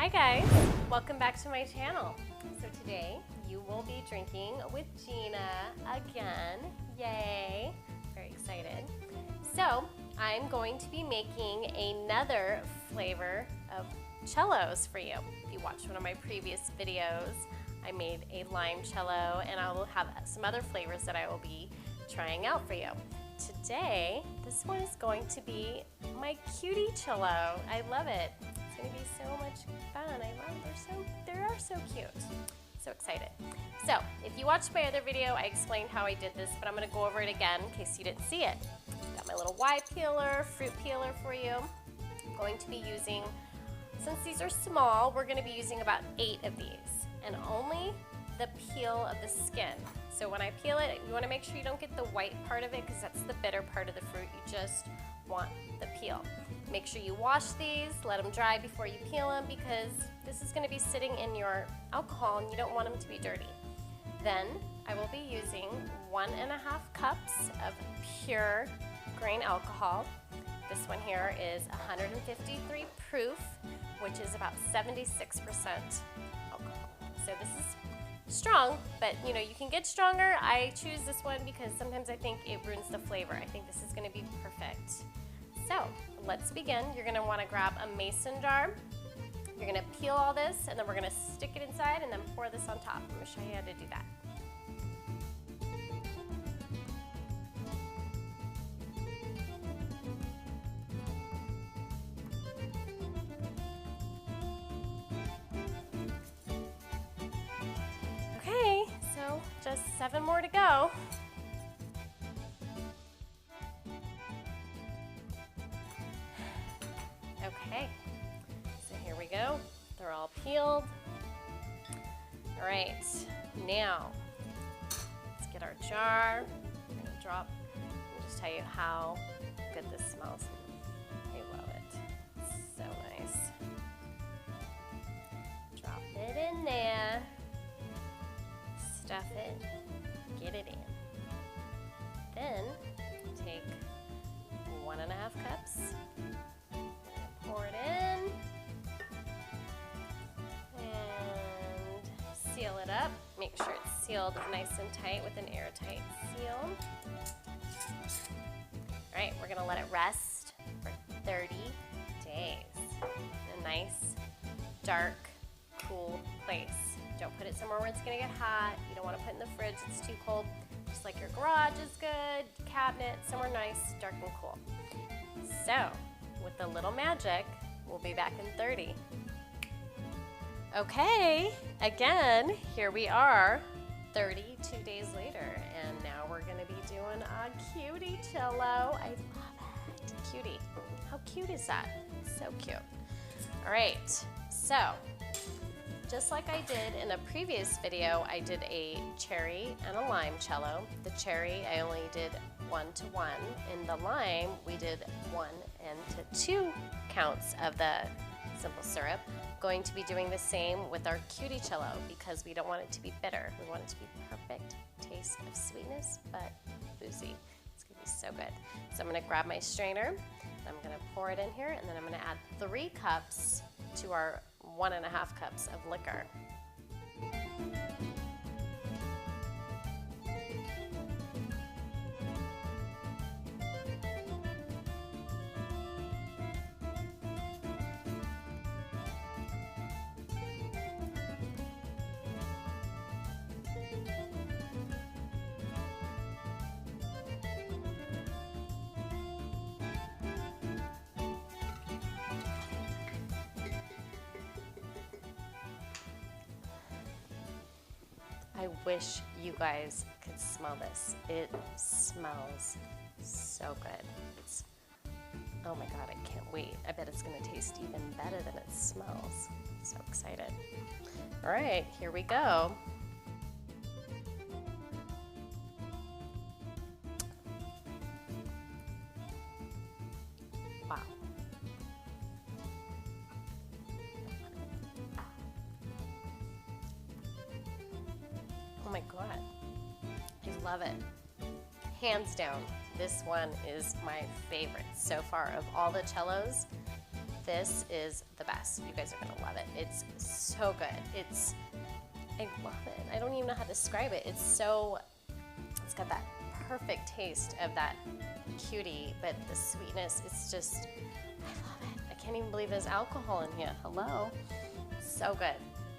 Hi guys, welcome back to my channel. So today you will be drinking with Gina again. Yay! Very excited. So I'm going to be making another flavor of cellos for you. If you watched one of my previous videos, I made a limoncello, and I will have some other flavors that I will be trying out for you. Today, this one is going to be my Cutiecello. I love it. It's going to be so much fun. I love they are so cute. So excited. So, if you watched my other video, I explained how I did this, but I'm going to go over it again in case you didn't see it. Got my little Y peeler, fruit peeler for you. I'm going to be using, since these are small, we're going to be using about 8 of these, and only the peel of the skin. So when I peel it, you want to make sure you don't get the white part of it because that's the bitter part of the fruit. You just want the peel. Make sure you wash these, let them dry before you peel them, because this is going to be sitting in your alcohol and you don't want them to be dirty. Then I will be using 1.5 cups of pure grain alcohol. This one here is 153 proof, which is about 76% alcohol. So this is strong, but you know, you can get stronger. I choose this one because sometimes I think it ruins the flavor. I think this is going to be perfect. So let's begin. You're going to want to grab a mason jar. You're going to peel all this, and then we're going to stick it inside and then pour this on top. I'm going to show you how to do that. Okay, so just 7 more to go. Okay, so here we go. They're all peeled. All right, now let's get our jar. I'm gonna drop, I'll just tell you how good this smells. I love it, it's so nice. Drop it in there, stuff it, get it in. Then take 1.5 cups. Pour it in and seal it up. Make sure it's sealed nice and tight with an airtight seal. All right, we're gonna let it rest for 30 days in a nice, dark, cool place. Don't put it somewhere where it's gonna get hot. You don't wanna put it in the fridge, it's too cold. Just like your garage is good, cabinet, somewhere nice, dark and cool. So, with a little magic, we'll be back in 30. Okay, again, here we are, 32 days later, and now we're gonna be doing a Cutiecello. I love it, cutie. How cute is that? So cute. All right, so, just like I did in a previous video, I did a cherry and a limoncello. The cherry, I only did 1:1. In the lime, we did 1 to 2 counts of the simple syrup. Going to be doing the same with our Cutiecello because we don't want it to be bitter. We want it to be perfect taste of sweetness, but boozy. It's gonna be so good. So I'm gonna grab my strainer, and I'm gonna pour it in here, and then I'm gonna add 3 cups to our 1.5 cups of liquor. I wish you guys could smell this. It smells so good. Oh my God, I can't wait. I bet it's gonna taste even better than it smells. So excited. All right, here we go. Wow. Oh my God, I love it. Hands down, this one is my favorite so far of all the cellos. this is the best. You guys are gonna love it. It's so good. I love it. I don't even know how to describe it. It's got that perfect taste of that cutie, but the sweetness, it's just, I love it. I can't even believe there's alcohol in here. Hello? So good.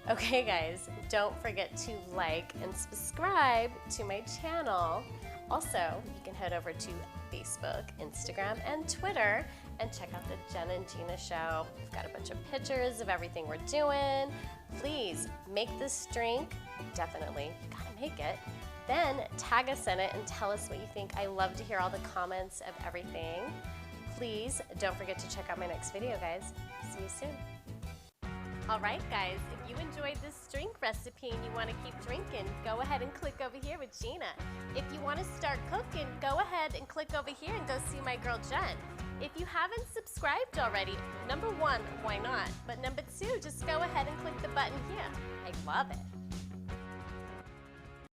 Okay guys, don't forget to like and subscribe to my channel. Also, you can head over to Facebook, Instagram, and Twitter and check out the Jen and Gina show. We've got a bunch of pictures of everything we're doing. Please make this drink. Definitely, you gotta make it. Then tag us in it and tell us what you think. I love to hear all the comments of everything. Please don't forget to check out my next video, guys. See you soon. All right, guys, if you enjoyed this drink recipe and you want to keep drinking, go ahead and click over here with Gina. If you want to start cooking, go ahead and click over here and go see my girl Jen. If you haven't subscribed already, number one, why not? But number two, just go ahead and click the button here. I love it.